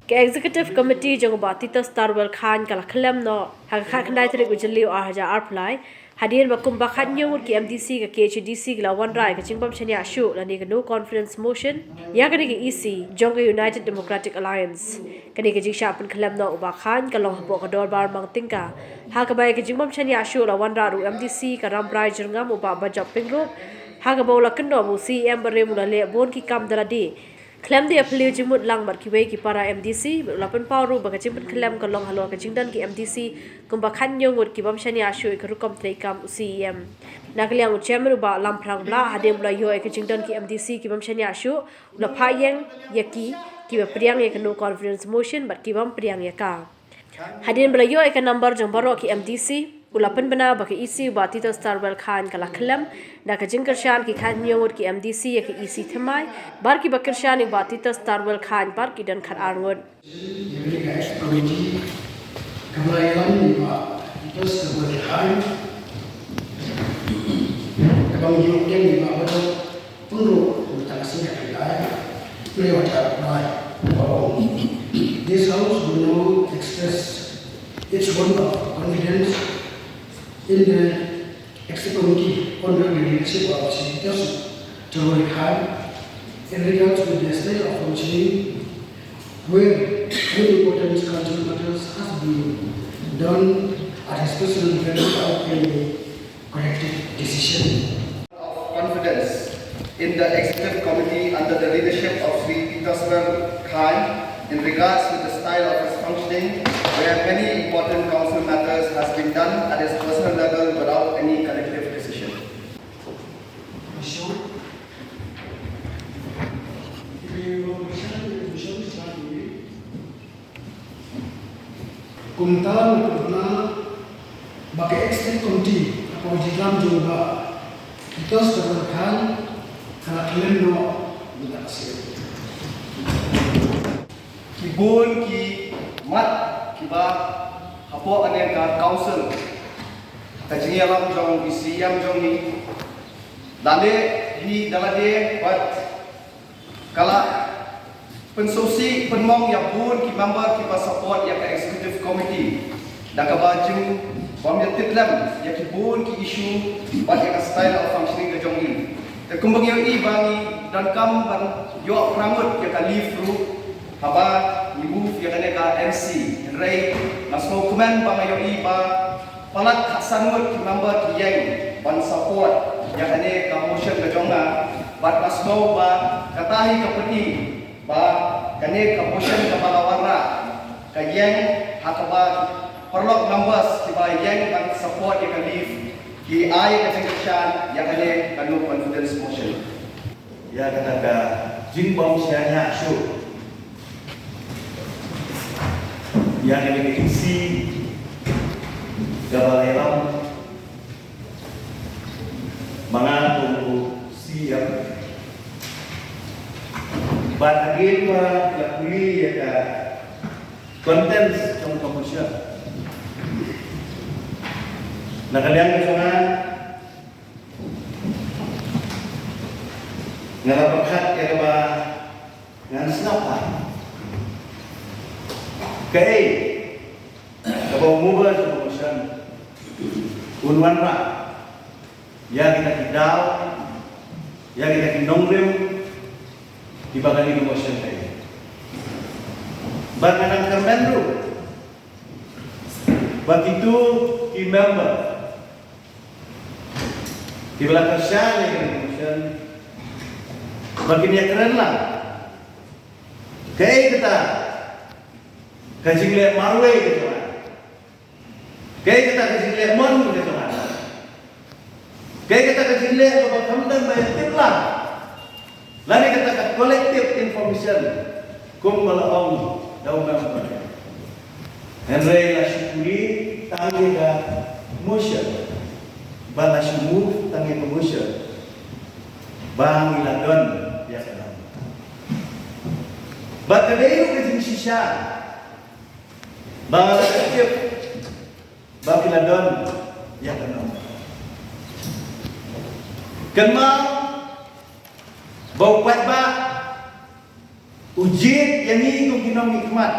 ke executive committee jong ba Tito Starwell Khan kala khlem no ha kha khnai tre ujli a haja arplai hadien bakum ba khan nyung ki MDC ka KHDC la wan rai ka chingbam chani ashu la ni no confidence motion ya ka ni EC jong United Democratic Alliance ka ni ka jiksha pun khlem no ba khan ka long bo ka dor bar mang tingka ha ka bai ka chingbam chani ashu la wan ra ru MDC ka ram prai jurngam ba ba jopping group ha ka bo la kan no mu CM bare mu la le bon ki kam dala di Klem dia peliu jemut lang bar kiwei ki para MDC lapan pauru baka jemput klem ka long halo ka jingdan ki MDC kumba khan nyongut ki bamshani ashu ka rukom trekam CM nakliang chairman ba lam phrang bla hadem bla yo ka jingdan ki MDC ki bamshani ashu la phayeng yaki ki ba priang ye ka no confidence motion bar ki bam priang ye ka hadem bla yo ka number jong baro ki MDC ulapan bana baka EC ba Tito Starwell Khan kala khlem da ka jingkar shan ki khan nyawut ki MDC ya ki EC thamai bar ki bakir shan ba Tito Starwell Khan bar ki dan khat arngot This house will now express its vote of confidence in the Executive Committee on the leadership of Senator Starwell Khan in regards to the state of functioning where many important council matters has been done at a special event without any corrective decision. Of confidence in the Executive Committee under the leadership of Sri Tito Starwell Khan in regards to the style of its functioning where many important council matters has been done at its personal level without any collective decision. Kumtalan karena bagi Executive Committee atau jikam juga kita sekarang karena kalian no tidak hasil. Kibun ki mat kiba hapo ane ka council kajingi alam jong ICM jong ni dale hi dalade bat kala pensosi penmong ya bun ki member ki ba support ya ka executive committee da ka baju bom ya titlam ya ki bun ki issue bat ya ka style of functioning ka jong ni te kumbang yo I bangi dan kam ban yo prangut ya ka leave through haba move ya kane ka MC ray masmo komen bangayo iba palat hasanut ki member ki yang ban support ya kane ka motion ka jonga bat masmo ba katahi ka peti ba kane ka motion ka balawara ka yang hakaba perlok members ki ba yang ban support ya ka leave ki ai ka section ya kane ka no confidence motion ya kata ka jingbom sianya shu yang ini isi gabaleram mengatur siap bagian lakuli ya ka konten trong komersial nah kalian kesana ngarapakat ya ba ngan snapa kay kabaw mubah sa promotion unwan ra ya kita kidaw ya kita kinongrim ibagali promotion kay banganang kamendro begitu ki member di belakang siya yang promotion baginya keren lah kay kita kajing le marwe gitu kan. Kayak kita kajing le mon gitu kan. Kayak kita kajing le apa kamdan bayar tiplah. Lalu kita ke kolektif information kum malaong daw member. Henry la syukuri tangi ka motion. Bala syumu tangi ka motion. Bang iladon ya kan. Bakadeo kajing sisya. Bang aktif bagi ladon ya kenal kenal bau kuat ba Ujit yang ini kung kinong hikmat.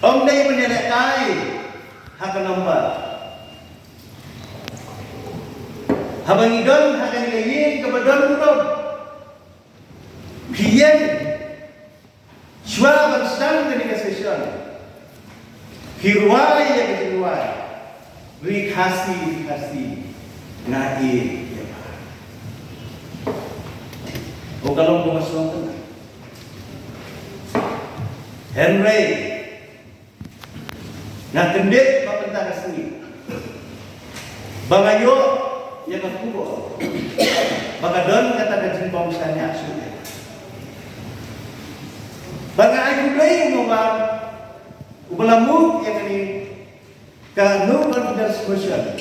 Om day menyelekai hakan nombor. Habang idon hakan ilayin kepadon murom. Kian Shua bersedang ketika session. Hirwai yang kedua. Rikasi ngai ya Pak. Oh kalau mau masuk tengah. Henry nak kendit papentah sini. Bangayo yang kubo. Bagadon kata kajin bangsa sudah. Banga ay kulay mo ba ubalamog yang ini ka no confidence question.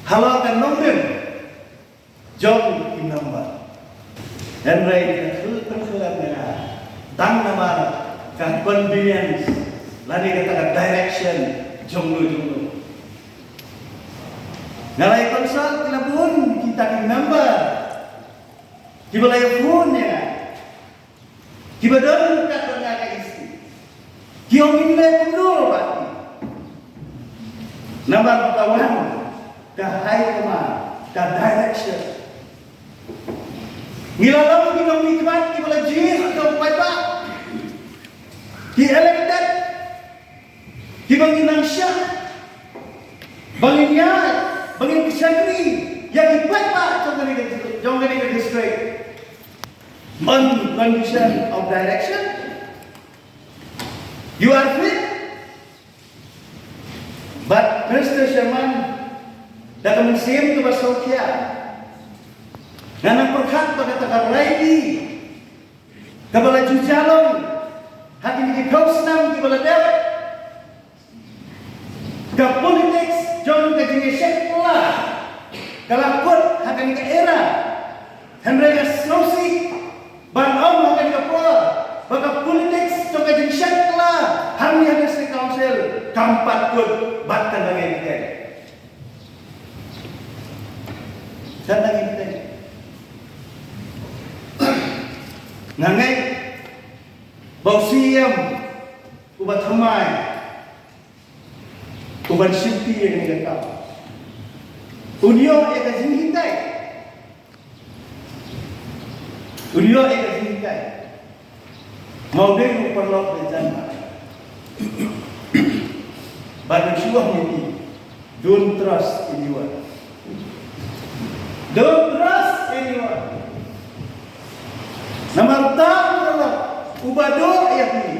Halau kan nomor jom in number. Dan rai terkelam dengan tang nama ka convenience lagi kata direction jomlo. Nalai konsol tilapun kita kin number. Kibalay phone ya. Kibadon kat dengan isi. Kiong inle kundo pati. Nama kawan ka hai kema ka direction. Nilalam kinong nikmat kibala jir ka paipa. Ki elected. Kibang inang syah. Bangin yat, bangin kesagri yang ipaipa jong gani district. On condition of direction, you are fit. But Mr. Sherman, dalam musim tu bersokia, nganang perkat pada takar raidi, kabala jujalon, hakim di kausnam kabala dev, ke politics, jom ke jenis sekolah, kalakut hakim ke era, Henry Asnosi. Bang Om akan kapal, baka politics to kajing syakla, hari ada si council, kampat pun bahkan lagi kita. Dan lagi kita. Nangai, bau siam, ubat hamai, ubat simpi yang kita tahu. Unio yang kajing kita. Beliau yang tinggal, mau dia perlu berjana. Bagi suah ini, don't trust anyone. Don't trust anyone. Nama tahu adalah ubado ayat ini,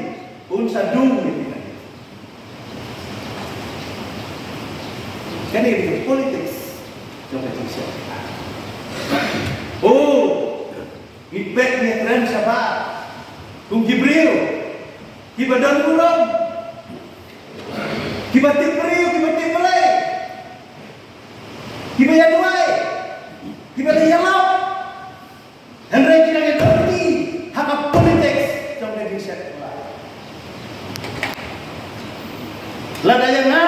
unsa dung ini. Kan ini politics, coba cakap. Oh. Ibek ni tren sabar. Kung Jibril, kiba dan kurang, kiba tipriu, kiba tiplay, kiba yaduai, kiba yalau. Henry kita ngerti hak politik trong Indonesia. Lada yang na,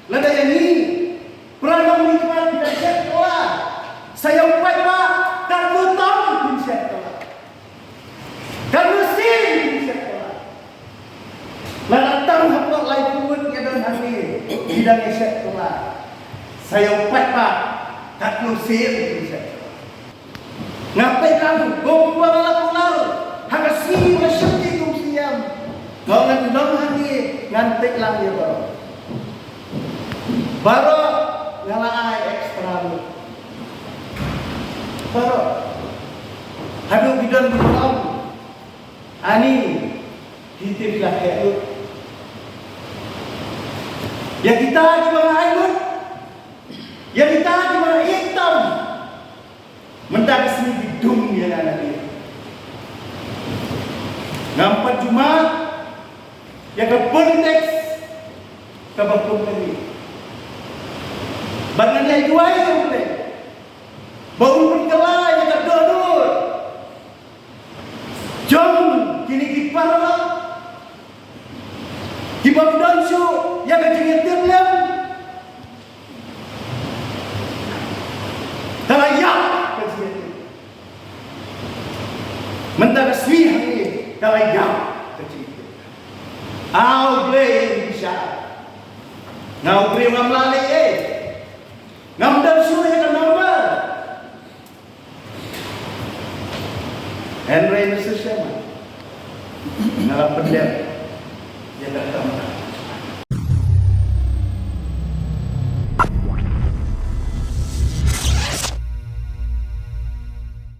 lada yang ni, pernah nikmat tidak sekolah. Saya upaya pak. Kamu tahu prinsip tolak. Kamu sih prinsip tolak. Lalu tahu apa lain pun yang dalam hati bidang prinsip tolak. Saya upat pak. Kamu sih prinsip tolak. Ngapain kamu? Gombang lalu. Hanya sih masyarakat kamu siam. Kau ngan dalam hati ngantik lang dia baru. Baru ngalai ekstra. Baru hadap bidan berdoa ani kita bilang itu ya kita cuma air ya kita cuma hitam mendak sini di dunia nanti nampak Jumat ya ke politik ke bakum ini bagiannya dua itu boleh. Bau berkelah yang tak dodol. Jom kini kiparlah. Kibab dansu yang kejengit terlem. Talayak kejengit. Mentara swi hangi kalai gam kecil. Au play bisa. Ngau play ngam lali ngam dal suwe ka number. Henry Mr. Sherman. Ngalap pendem. Dia datang.